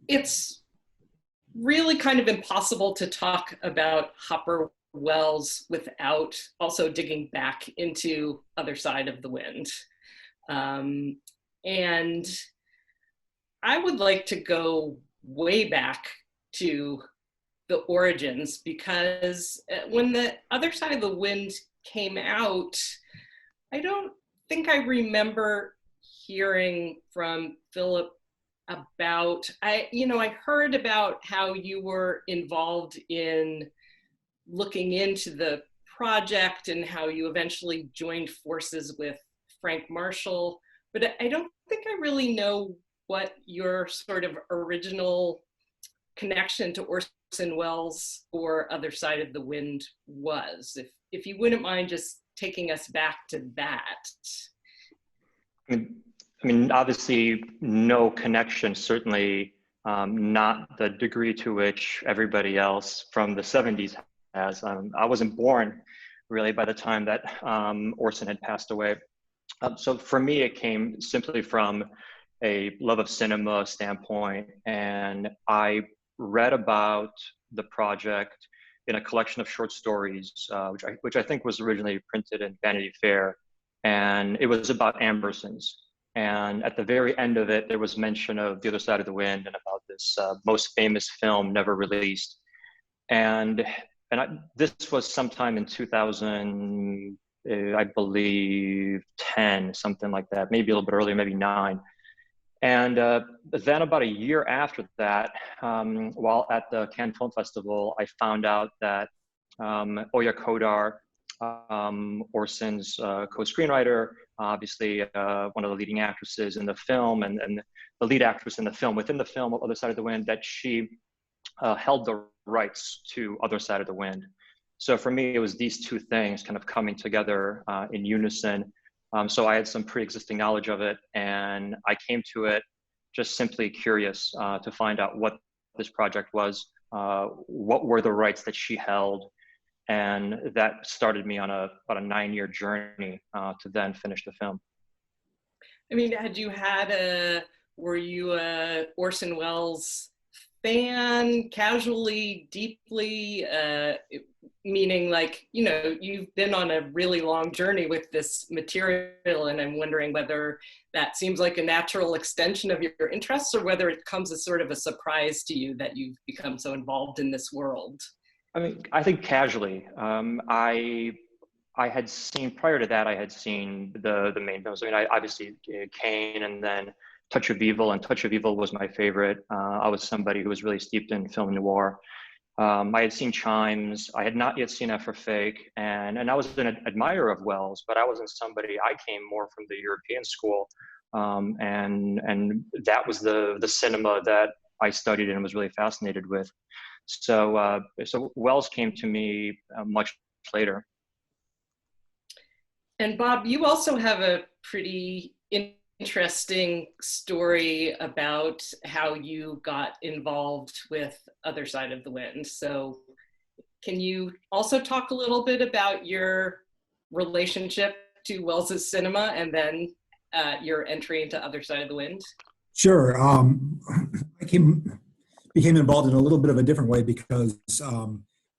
it's really kind of impossible to talk about Hopper Wells without also digging back into Other Side of the Wind. And I would like to go way back to the origins, because when the Other Side of the Wind came out, I don't think I remember hearing from Filip about, I heard about how you were involved in looking into the project and how you eventually joined forces with Frank Marshall, but I don't think I really know what your sort of original connection to Orson Welles or Other Side of the Wind was. If you wouldn't mind just taking us back to that. I mean, obviously, no connection, certainly not the degree to which everybody else from the 70s has. I wasn't born really by the time that Orson had passed away. So for me, it came simply from a love of cinema standpoint. And I read about the project in a collection of short stories, which I think was originally printed in Vanity Fair. And it was about Ambersons. And at the very end of it, there was mention of The Other Side of the Wind and about this most famous film never released. And this was sometime in 2000, I believe 10, something like that, maybe a little bit earlier, maybe 9. And then about a year after that, while at the Cannes Film Festival, I found out that Oya Kodar, Orson's co-screenwriter, obviously one of the leading actresses in the film, and the lead actress in the film, within the film Other Side of the Wind, that she held the rights to Other Side of the Wind. So for me, it was these two things kind of coming together in unison. So I had some pre-existing knowledge of it, and I came to it just simply curious to find out what this project was, what were the rights that she held, and that started me on about a 9-year journey to then finish the film. I mean, were you a Orson Welles fan, casually, deeply, meaning like, you've been on a really long journey with this material, and I'm wondering whether that seems like a natural extension of your interests or whether it comes as sort of a surprise to you that you've become so involved in this world. I mean, I think casually. I had seen, prior to that, I had seen the main films. I mean, I obviously Kane and then Touch of Evil, and Touch of Evil was my favorite. I was somebody who was really steeped in film noir. I had seen Chimes. I had not yet seen NYFF58, and I was an admirer of Welles, but I wasn't somebody. I came more from the European school, and that was the cinema that I studied and was really fascinated with. So Welles came to me much later. And Bob, you also have a pretty interesting story about how you got involved with Other Side of the Wind. So can you also talk a little bit about your relationship to Welles's cinema and then your entry into Other Side of the Wind? Sure. I became involved in a little bit of a different way because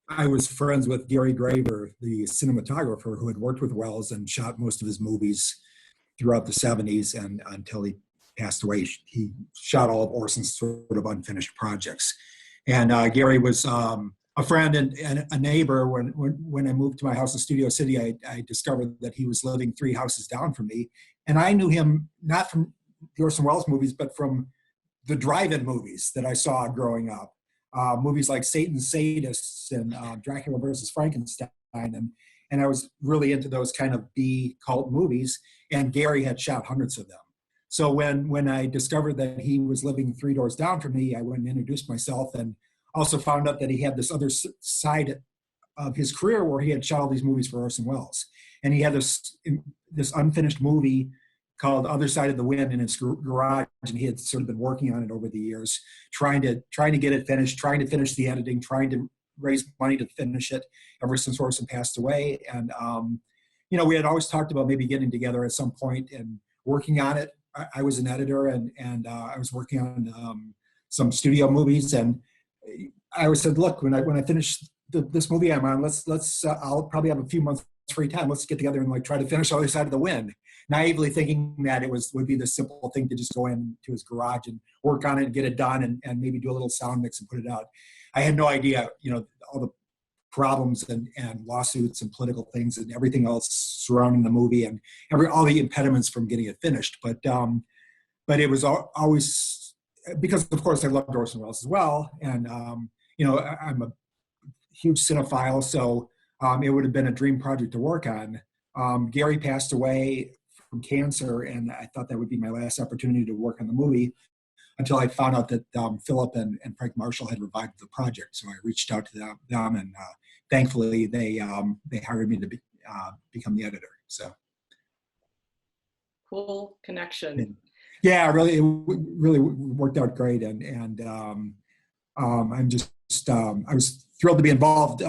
I was friends with Gary Graver, the cinematographer who had worked with Welles and shot most of his movies throughout the 70s and until he passed away. He shot all of Orson's sort of unfinished projects. And Gary was a friend and a neighbor. When I moved to my house in Studio City, I discovered that he was living 3 houses down from me. And I knew him not from the Orson Welles movies, but from the drive-in movies that I saw growing up. Movies like Satan's Sadists and Dracula versus Frankenstein. And I was really into those kind of B cult movies, and Gary had shot hundreds of them. So when I discovered that he was living 3 doors down from me, I went and introduced myself, and also found out that he had this other side of his career where he had shot all these movies for Orson Welles. And he had this unfinished movie called Other Side of the Wind in his garage, and he had sort of been working on it over the years, trying to get it finished, trying to finish the editing, trying to raise money to finish it ever since Orson passed away. And, we had always talked about maybe getting together at some point and working on it. I was an editor, and I was working on some studio movies. And I always said, look, when I finish this movie I'm on, I'll probably have a few months free time. Let's get together and like try to finish Other Side of the Wind. Naively thinking that would be the simple thing to just go into his garage and work on it and get it done and maybe do a little sound mix and put it out. I had no idea, all the problems and lawsuits and political things and everything else surrounding the movie and all the impediments from getting it finished. But it was always, because of course I loved Orson Welles as well. And, I'm a huge cinephile, so it would have been a dream project to work on. Gary passed away from cancer, and I thought that would be my last opportunity to work on the movie until I found out that Filip and Frank Marshall had revived the project. So I reached out to them and thankfully they hired me to become the editor. So cool connection. Yeah, it really worked out great, and I'm just I was thrilled to be involved.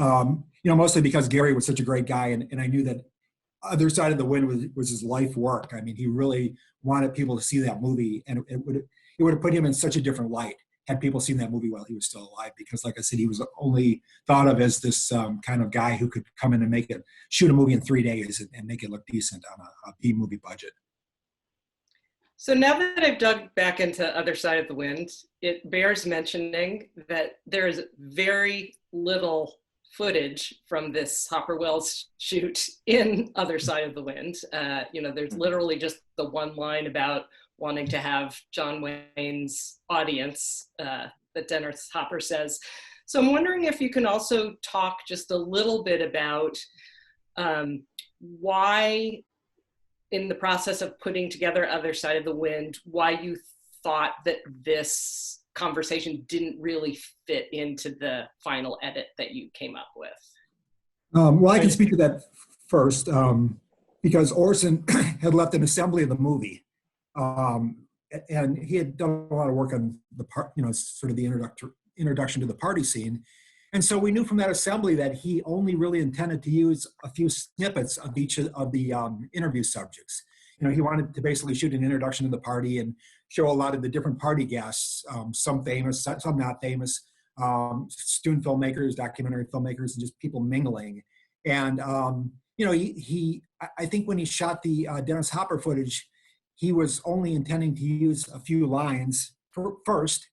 Mostly because Gary was such a great guy, and I knew that Other Side of the Wind was his life work. I mean, he really wanted people to see that movie, and it would have put him in such a different light had people seen that movie while he was still alive. Because, like I said, he was only thought of as this kind of guy who could come in and shoot a movie in 3 days and make it look decent on a B-movie budget. So now that I've dug back into Other Side of the Wind, it bears mentioning that there is very little footage from this Hopper Welles shoot in Other Side of the Wind. There's literally just the one line about wanting to have John Wayne's audience that Dennis Hopper says. So I'm wondering if you can also talk just a little bit about why, in the process of putting together Other Side of the Wind, why you thought that this conversation didn't really fit into the final edit that you came up with. Well, I can speak to that first, because Orson had left an assembly of the movie, and he had done a lot of work on the part, sort of the introduction to the party scene. And so we knew from that assembly that he only really intended to use a few snippets of each of the interview subjects. He wanted to basically shoot an introduction to the party and show a lot of the different party guests, some famous, some not famous, student filmmakers, documentary filmmakers, and just people mingling. And, I think when he shot the Dennis Hopper footage, he was only intending to use a few lines first.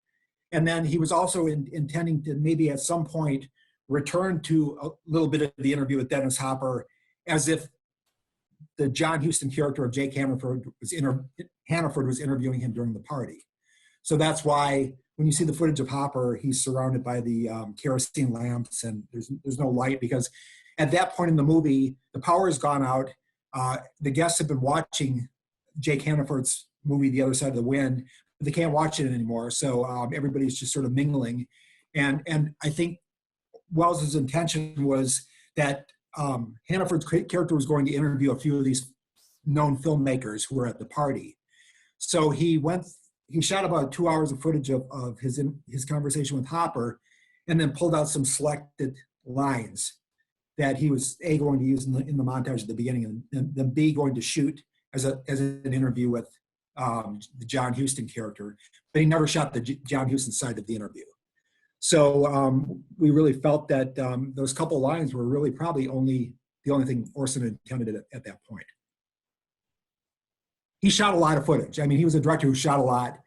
And then he was also intending to maybe at some point return to a little bit of the interview with Dennis Hopper as if the John Huston character of Jake Hannaford was interviewing him during the party. So that's why when you see the footage of Hopper, he's surrounded by the kerosene lamps and there's no light, because at that point in the movie, the power has gone out. The guests have been watching Jake Hannaford's movie, The Other Side of the Wind, but they can't watch it anymore. So everybody's just sort of mingling. And I think Welles's intention was that Hannaford's character was going to interview a few of these known filmmakers who were at the party. So he shot about 2 hours of footage of his conversation with Hopper, and then pulled out some selected lines that he was A, going to use in the montage at the beginning, and then B, going to shoot as an interview with the John Huston character. But he never shot the John Huston side of the interview. So we really felt that those couple lines were really probably the only thing Orson intended at that point. He shot a lot of footage. I mean, he was a director who shot a lot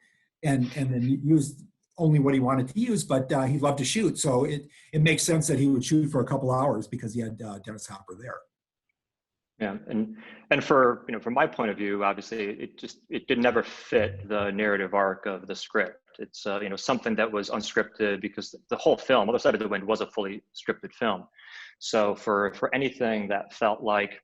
and then used only what he wanted to use, but he loved to shoot. So it makes sense that he would shoot for a couple hours because he had Dennis Hopper there. Yeah, and from my point of view, obviously it did never fit the narrative arc of the script. It's something that was unscripted, because the whole film, Other Side of the Wind, was a fully scripted film. So for anything that felt like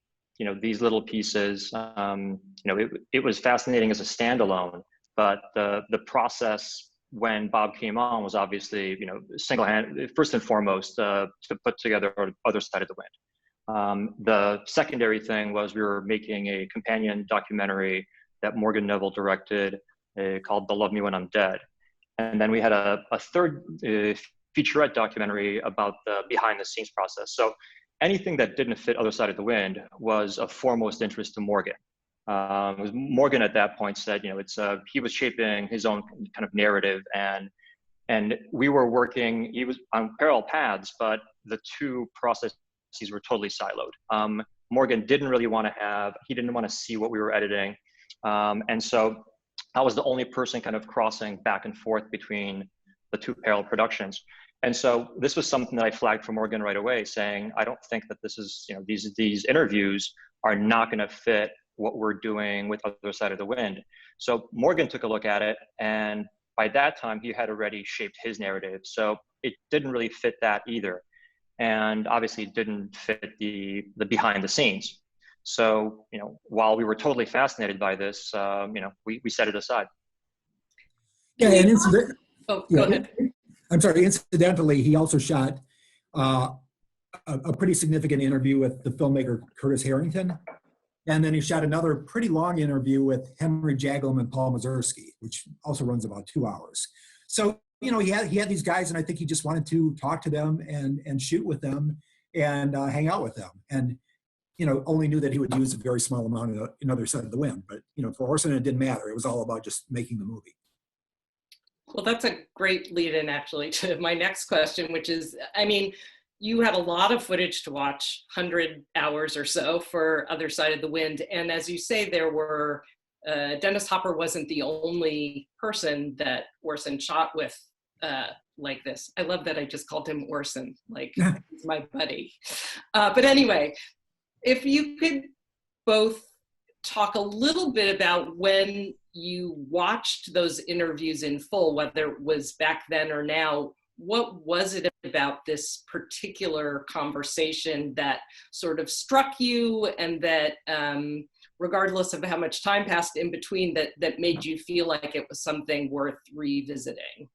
these little pieces, it was fascinating as a standalone. But the process when Bob came on was obviously single-handed, first and foremost, to put together Other Side of the Wind. The secondary thing was we were making a companion documentary that Morgan Neville directed called The Love Me When I'm Dead. And then we had a third featurette documentary about the behind the scenes process. So anything that didn't fit Other Side of the Wind was of foremost interest to Morgan. Morgan at that point said, he was shaping his own kind of narrative, and And we were working, he was on parallel paths, but the two processes were totally siloed. Morgan didn't really want to he didn't want to see what we were editing. And so I was the only person kind of crossing back and forth between the two parallel productions. And so this was something that I flagged for Morgan right away, saying, I don't think that this is, these interviews are not going to fit what we're doing with Other Side of the Wind. So Morgan took a look at it, and by that time he had already shaped his narrative. So it didn't really fit that either. And obviously it didn't fit the behind the scenes. So, while we were totally fascinated by this, we set it aside. Yeah, and go ahead. I'm sorry, incidentally, he also shot a pretty significant interview with the filmmaker Curtis Harrington. And then he shot another pretty long interview with Henry Jaglom and Paul Mazursky, which also runs about 2 hours. So, he had these guys, and I think he just wanted to talk to them and shoot with them and hang out with them. And, only knew that he would use a very small amount in Other Side of the Wind. But, for Orson, it didn't matter. It was all about just making the movie. Well, that's a great lead-in, actually, to my next question, which is, you had a lot of footage to watch, 100 hours or so for Other Side of the Wind. And as you say, there were, Dennis Hopper wasn't the only person that Orson shot with like this. I love that I just called him Orson, like he's my buddy. But anyway, if you could both talk a little bit about when you watched those interviews in full, whether it was back then or now, what was it about this particular conversation that sort of struck you, and that regardless of how much time passed in between, that made you feel like it was something worth revisiting?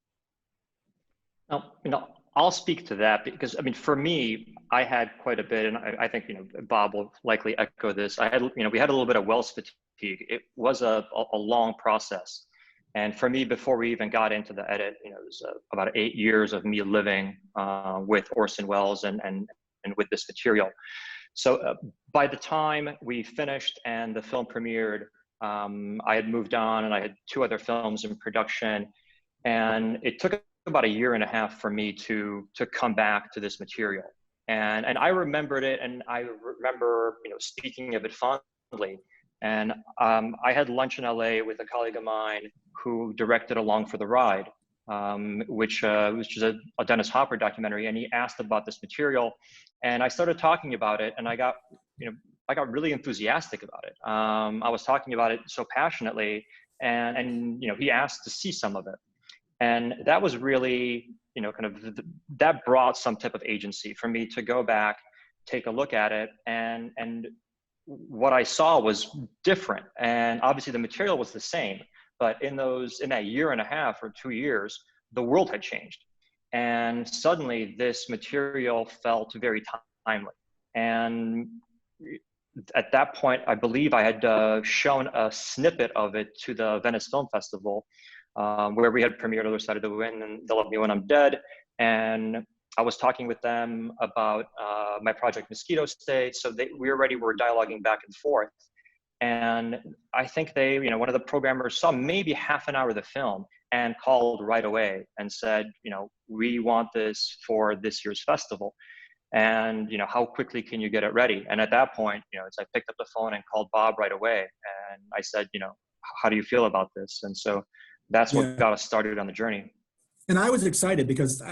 I'll speak to that because, for me, I had quite a bit, and I think, Bob will likely echo this. We had a little bit of Wells fatigue. It was a long process. And for me, before we even got into the edit, it was about 8 years of me living with Orson Welles and with this material. So by the time we finished and the film premiered, I had moved on and I had 2 other films in production. And it took about 1.5 years for me to come back to this material. And I remembered it, and I remember, speaking of it fondly. And I had lunch in LA with a colleague of mine who directed Along for the Ride, which was just a Dennis Hopper documentary. And he asked about this material, and I started talking about it, and I got really enthusiastic about it. I was talking about it so passionately, and he asked to see some of it. And that was really, that brought some type of agency for me to go back, take a look at it, and what I saw was different. And obviously the material was the same, but in that 1.5 years or 2 years, the world had changed. And suddenly this material felt very timely. And at that point, I believe I had shown a snippet of it to the Venice Film Festival, where we had premiered Other Side of the Wind and They'll Love Me When I'm Dead. And I was talking with them about my project Mosquito State. So we already were dialoguing back and forth. And I think they, one of the programmers saw maybe half an hour of the film and called right away and said, we want this for this year's festival. And, how quickly can you get it ready? And at that point, I picked up the phone and called Bob right away. And I said, how do you feel about this? And so that's what got us started on the journey. And I was excited because,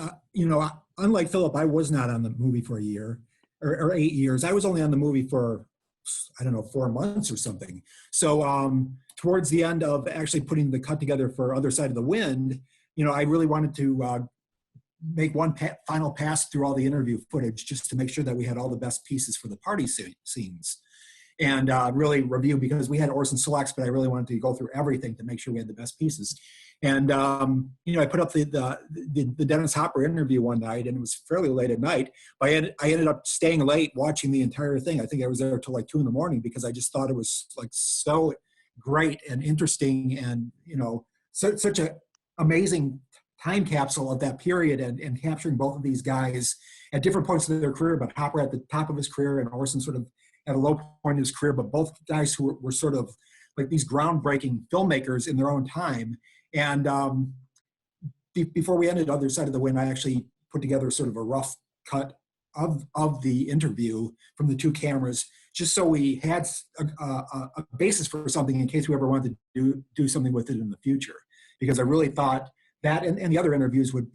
unlike Philip, I was not on the movie for a year or 8 years. I was only on the movie for, 4 months or something. So towards the end of actually putting the cut together for Other Side of the Wind, I really wanted to make one final pass through all the interview footage just to make sure that we had all the best pieces for the party scenes. And really review, because we had Orson selects, but I really wanted to go through everything to make sure we had the best pieces. And I put up the Dennis Hopper interview one night, and it was fairly late at night. But I ended up staying late watching the entire thing. I think I was there till like 2 a.m. because I just thought it was like so great and interesting, and such a amazing time capsule of that period, and capturing both of these guys at different points of their career, but Hopper at the top of his career and Orson sort of at a low point in his career, but both guys who were sort of like these groundbreaking filmmakers in their own time. And before we ended Other Side of the Wind, I actually put together sort of a rough cut of the interview from the two cameras, just so we had a basis for something in case we ever wanted to do something with it in the future. Because I really thought that and the other interviews would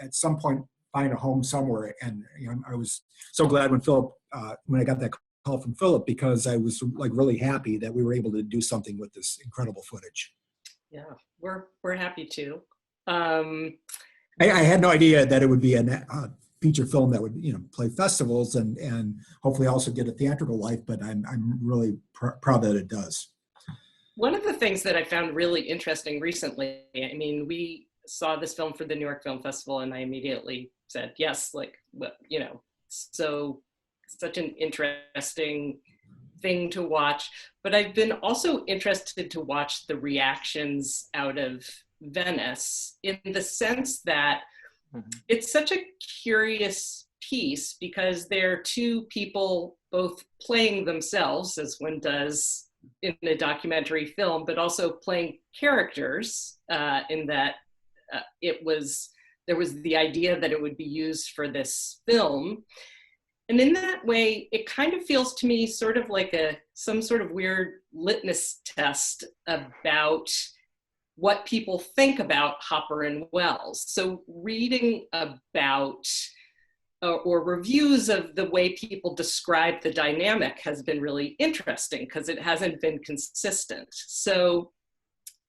at some point find a home somewhere. And I was so glad when when I got that call from Philip, because I was like really happy that we were able to do something with this incredible footage. Yeah, we're happy too. I had no idea that it would be a feature film that would play festivals and hopefully also get a theatrical life, but I'm really proud that it does. One of the things that I found really interesting recently, I mean, we saw this film for the New York Film Festival, and I immediately said yes, so such an interesting thing to watch. But I've been also interested to watch the reactions out of Venice, in the sense that it's such a curious piece, because they're two people both playing themselves, as one does in a documentary film, but also playing characters, in that there was the idea that it would be used for this film. And in that way, it kind of feels to me sort of like some sort of weird litmus test about what people think about Hopper and Wells. So reading about or reviews of the way people describe the dynamic has been really interesting, because it hasn't been consistent. So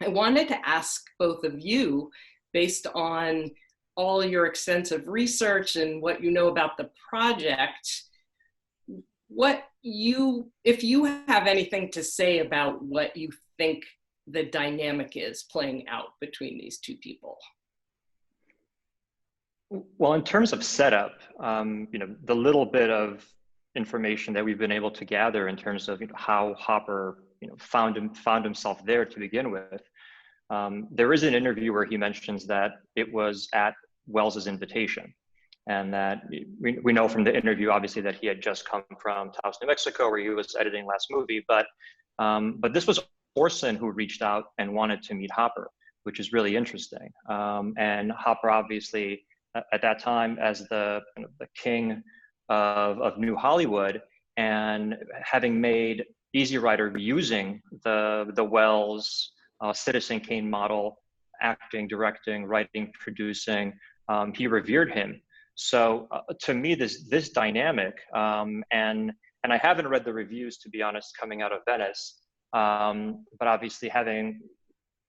I wanted to ask both of you, based on all your extensive research and what you know about the project, if you have anything to say about what you think the dynamic is playing out between these two people. Well, in terms of setup, the little bit of information that we've been able to gather in terms of how Hopper found himself there to begin with, there is an interview where he mentions that it was at Wells's invitation, and that we know from the interview, obviously, that he had just come from Taos, New Mexico, where he was editing last movie, but this was Orson who reached out and wanted to meet Hopper, which is really interesting. And Hopper, obviously, at that time, as the king of New Hollywood, and having made Easy Rider using the Wells Citizen Kane model, acting, directing, writing, producing, he revered him. So to me, this dynamic, and I haven't read the reviews, to be honest, coming out of Venice, but obviously having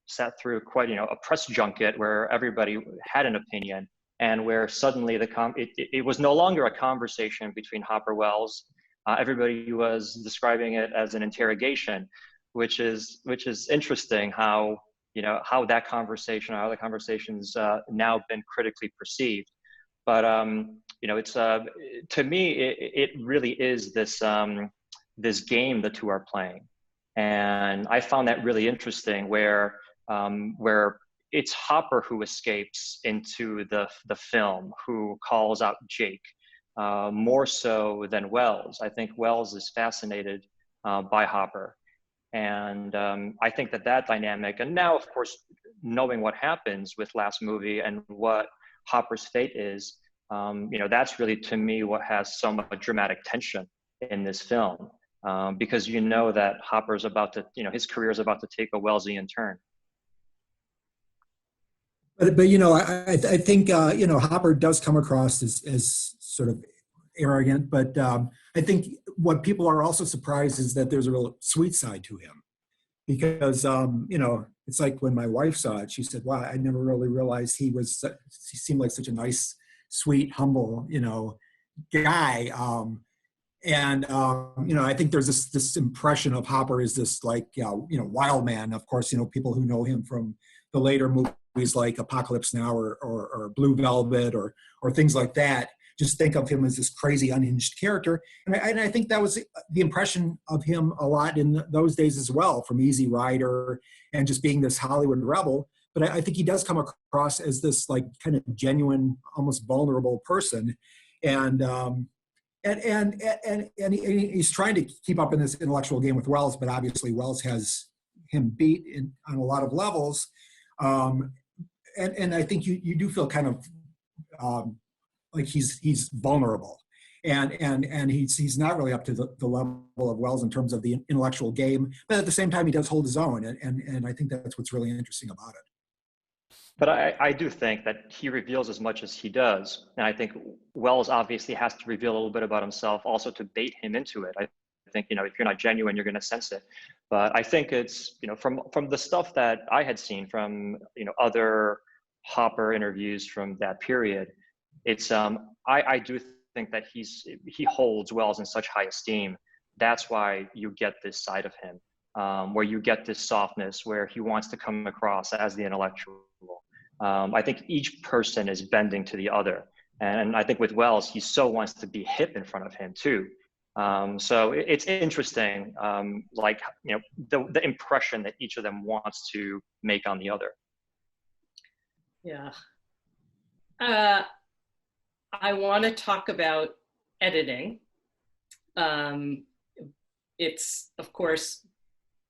sat through quite a press junket where everybody had an opinion, and where suddenly it was no longer a conversation between Hopper Wells. Everybody was describing it as an interrogation, which is interesting how how the conversation's now been critically perceived. But it's to me it really is this game the two are playing, and I found that really interesting, where it's Hopper who escapes into the film, who calls out Jake, more so than Wells. I think Wells is fascinated by Hopper. And I think that dynamic, and now, of course, knowing what happens with last movie and what Hopper's fate is, that's really, to me, what has so much dramatic tension in this film, because that Hopper's about to, his career is about to take a Wellsian turn. But I think Hopper does come across as sort of arrogant, but I think what people are also surprised is that there's a real sweet side to him, because it's like when my wife saw it, she said, "Wow, I never really realized he seemed like such a nice, sweet, humble guy." I think there's this impression of Hopper as this wild man. Of course, people who know him from the later movies like Apocalypse Now or Blue Velvet or things like that just think of him as this crazy, unhinged character. And I think that was the impression of him a lot in those days as well, from Easy Rider and just being this Hollywood rebel. But I think he does come across as this like kind of genuine, almost vulnerable person. And he's trying to keep up in this intellectual game with Wells, but obviously Wells has him beat on a lot of levels. and I think you do feel kind of like he's vulnerable, and he's not really up to the level of Wells in terms of the intellectual game, but at the same time he does hold his own, and I think that's what's really interesting about it. But I do think that he reveals as much as he does. And I think Wells obviously has to reveal a little bit about himself also to bait him into it. I think, you know, if you're not genuine, you're going to sense it. But I think it's, you know, from the stuff that I had seen from, you know, other Hopper interviews from that period, it's, I do think that he holds Wells in such high esteem. That's why you get this side of him, where you get this softness, where he wants to come across as the intellectual. I think each person is bending to the other. And I think with Wells, he so wants to be hip in front of him too. So it's interesting, like, you know, the impression that each of them wants to make on the other. Yeah. I want to talk about editing. It's, of course,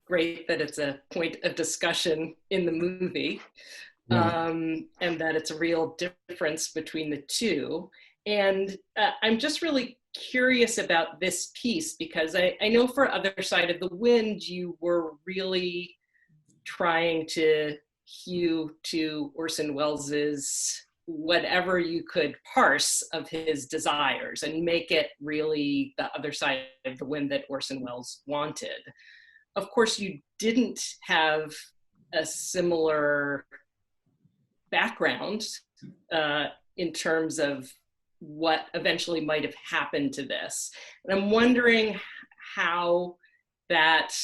great that it's a point of discussion in the movie. And that it's a real difference between the two. And I'm just really curious about this piece, because I know for Other Side of the Wind, you were really trying to hew to Orson Welles's whatever you could parse of his desires and make it really the other side of the wind that Orson Welles wanted. Of course, you didn't have a similar background in terms of what eventually might have happened to this. And I'm wondering how that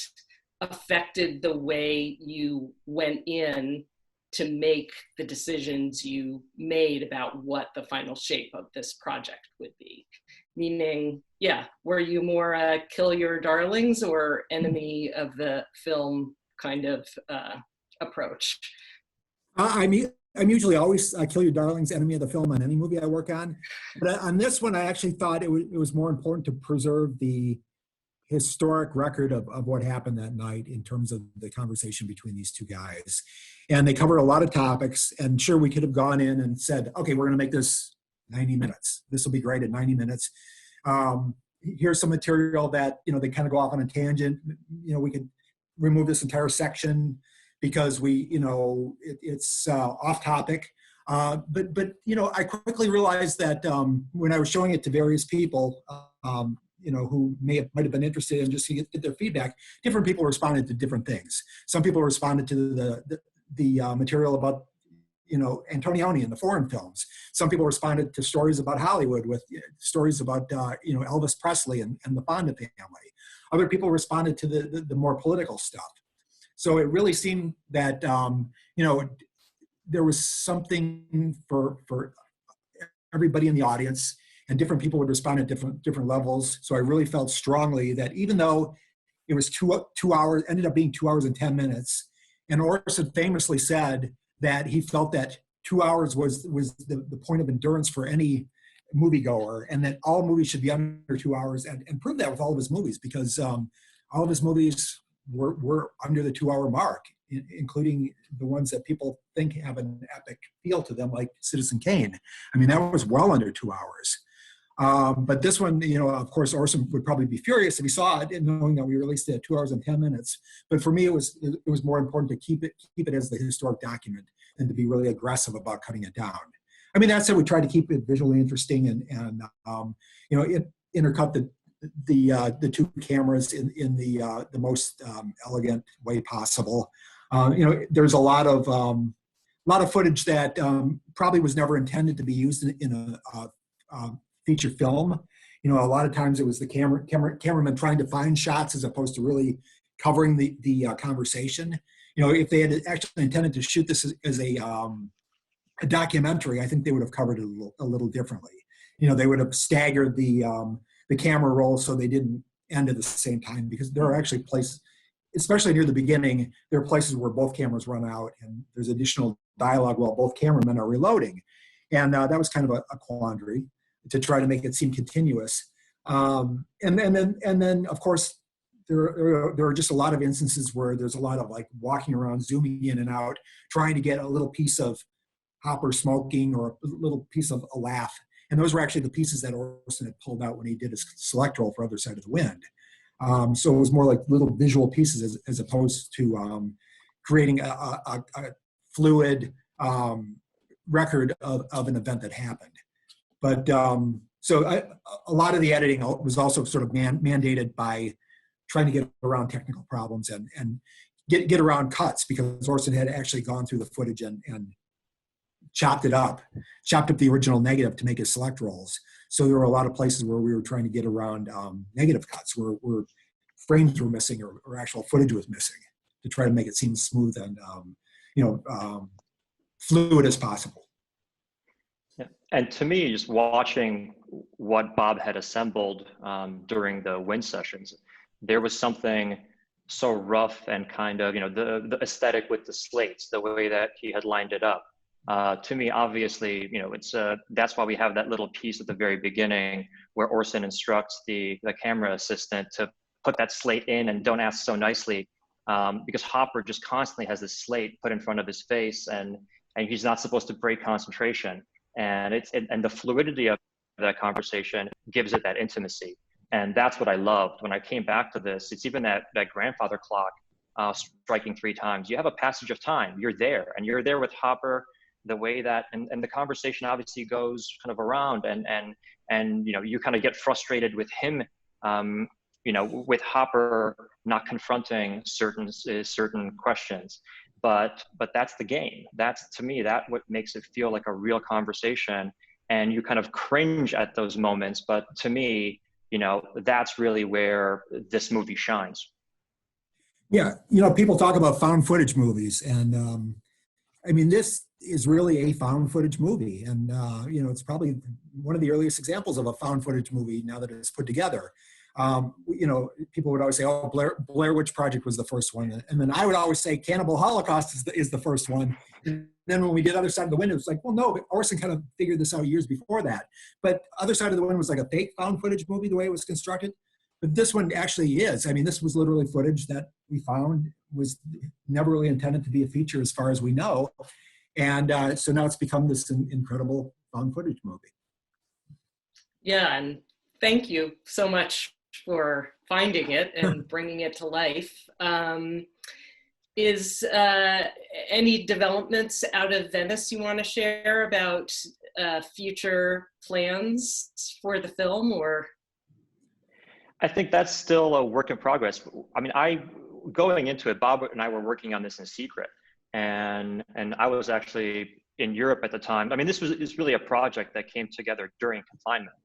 affected the way you went in to make the decisions you made about what the final shape of this project would be. Meaning, yeah, were you more kill your darlings or enemy of the film kind of approach? I'm usually always kill your darlings, enemy of the film on any movie I work on. But on this one, I actually thought it was more important to preserve the historic record of what happened that night in terms of the conversation between these two guys. And they covered a lot of topics. And sure, we could have gone in and said, okay, we're going to make this 90 minutes. This will be great at 90 minutes. Here's some material that, you know, they kind of go off on a tangent. You know, we could remove this entire section because it's off topic. But you know, I quickly realized that when I was showing it to various people, you know, who might have been interested in just to get their feedback, different people responded to different things. Some people responded to the material about, you know, Antonioni and the foreign films. Some people responded to stories about Hollywood with stories about, you know, Elvis Presley and the Fonda family. Other people responded to the more political stuff. So it really seemed that, you know, there was something for everybody in the audience, and different people would respond at different levels. So I really felt strongly that even though it was 2 hours, ended up being 2 hours and 10 minutes, and Orson famously said that he felt that 2 hours was the point of endurance for any moviegoer, and that all movies should be under 2 hours, and proved that with all of his movies, because all of his movies were under the 2 hour mark, including the ones that people think have an epic feel to them, like Citizen Kane. I mean, that was well under 2 hours. But this one, you know, of course, Orson would probably be furious if he saw it, knowing that we released it at 2 hours and 10 minutes. But for me, it was more important to keep it as the historic document than to be really aggressive about cutting it down. I mean, that said, we tried to keep it visually interesting and you know, intercut the two cameras in the most elegant way possible. You know, there's a lot of footage that probably was never intended to be used in a feature film. You know, a lot of times it was the cameraman trying to find shots as opposed to really covering the conversation. You know, if they had actually intended to shoot this as a documentary, I think they would have covered it a little differently. You know, they would have staggered the camera rolls so they didn't end at the same time, because there are actually places, especially near the beginning, there are places where both cameras run out and there's additional dialogue while both cameramen are reloading. And that was kind of a quandary to try to make it seem continuous. And then of course, there are just a lot of instances where there's a lot of like walking around, zooming in and out, trying to get a little piece of Hopper smoking or a little piece of a laugh. And those were actually the pieces that Orson had pulled out when he did his select roll for Other Side of the Wind. So it was more like little visual pieces as opposed to creating a fluid record of an event that happened. But a lot of the editing was also sort of mandated by trying to get around technical problems and get around cuts, because Orson had actually gone through the footage and chopped up the original negative to make his select rolls. So there were a lot of places where we were trying to get around negative cuts where frames were missing or actual footage was missing to try to make it seem smooth and fluid as possible. Yeah. And to me, just watching what Bob had assembled during the Wind sessions, there was something so rough and kind of, the aesthetic with the slates, the way that he had lined it up. To me, obviously, it's that's why we have that little piece at the very beginning where Orson instructs the camera assistant to put that slate in and don't ask so nicely, because Hopper just constantly has this slate put in front of his face, and he's not supposed to break concentration. And and the fluidity of that conversation gives it that intimacy. And that's what I loved when I came back to this. It's even that grandfather clock striking 3 times. You have a passage of time. You're there, and you're there with Hopper. The way that and the conversation obviously goes kind of around, and you kind of get frustrated with him, with Hopper not confronting certain questions. But that's the game. That's, to me, that what makes it feel like a real conversation, and you kind of cringe at those moments. But to me, that's really where this movie shines. Yeah, people talk about found footage movies, and this is really a found footage movie, and it's probably one of the earliest examples of a found footage movie now that it's put together. People would always say, "Oh, Blair Witch Project was the first one," and then I would always say, "Cannibal Holocaust is the first one." And then when we did Other Side of the Wind, it was like, well, no, Orson kind of figured this out years before that. But Other Side of the Wind was like a fake found footage movie the way it was constructed. But this one actually is. This was literally footage that we found was never really intended to be a feature as far as we know. And so now it's become this incredible found footage movie. Yeah, and thank you so much for finding it and bringing it to life. Is any developments out of Venice you want to share about future plans for the film, or? I think that's still a work in progress. Going into it, Bob and I were working on this in secret, and I was actually in Europe at the time. This was really a project that came together during confinement.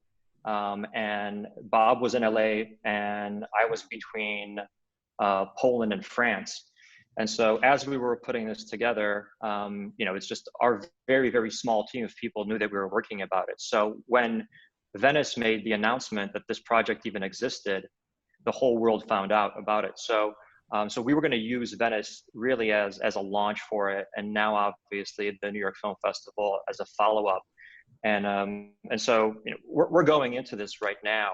And Bob was in LA, and I was between Poland and France. And so as we were putting this together, it's just our very, very small team of people knew that we were working about it. So when Venice made the announcement that this project even existed, the whole world found out about it. So we were going to use Venice really as a launch for it, and now obviously the New York Film Festival as a follow-up. And so we're going into this right now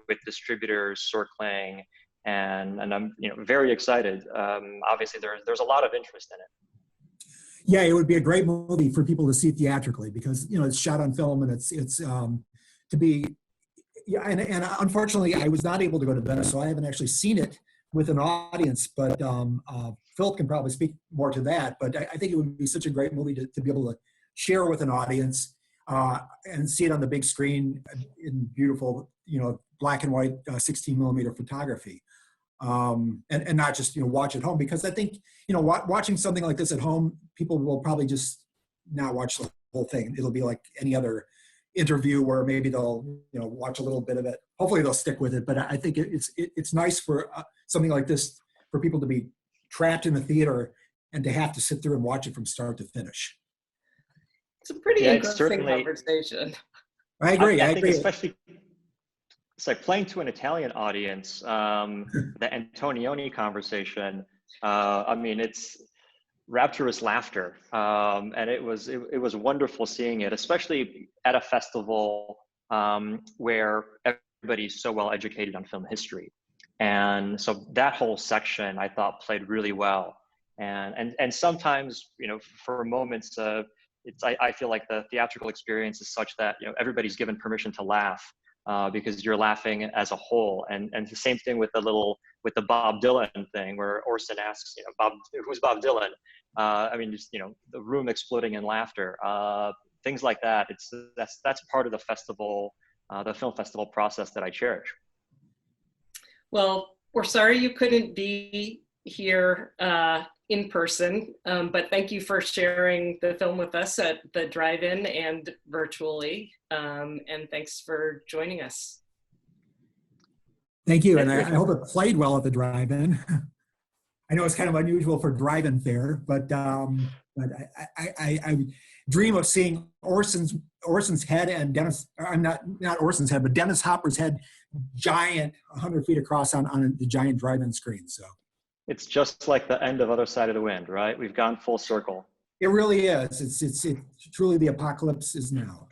with distributors circling, and I'm very excited. Obviously, there's a lot of interest in it. Yeah, it would be a great movie for people to see theatrically, because it's shot on film, and it's to be. Yeah, and unfortunately, I was not able to go to Venice, so I haven't actually seen it with an audience. But Philip can probably speak more to that. But I think it would be such a great movie to be able to share with an audience and see it on the big screen in beautiful, black and white 16 millimeter photography, and not just watch at home, because I think watching something like this at home, people will probably just not watch the whole thing. It'll be like any other interview where maybe they'll watch a little bit of it. Hopefully they'll stick with it. But I think it's nice for something like this for people to be trapped in the theater and to have to sit through and watch it from start to finish. It's a pretty interesting conversation. I agree. I think especially it's like playing to an Italian audience, the Antonioni conversation. It's rapturous laughter, and it was wonderful seeing it, especially at a festival where everybody's so well educated on film history. And so that whole section I thought played really well. And sometimes, you know, for moments, I feel like the theatrical experience is such that, you know, everybody's given permission to laugh because you're laughing as a whole. And the same thing with the Bob Dylan thing, where Orson asks, you know, who's Bob Dylan? I mean, just, you know, the room exploding in laughter, things like that. That's part of the festival, the film festival process that I cherish. Well, we're sorry you couldn't be here in person, but thank you for sharing the film with us at the drive-in and virtually, and thanks for joining us. Thank you, and I hope it played well at the drive-in. I know it's kind of unusual for drive-in fare, but I dream of seeing Orson's head and Dennis. I'm not Orson's head, but Dennis Hopper's head, giant, 100 feet across on the giant drive-in screen. So it's just like the end of Other Side of the Wind, right? We've gone full circle. It really is. It's truly the apocalypse is now.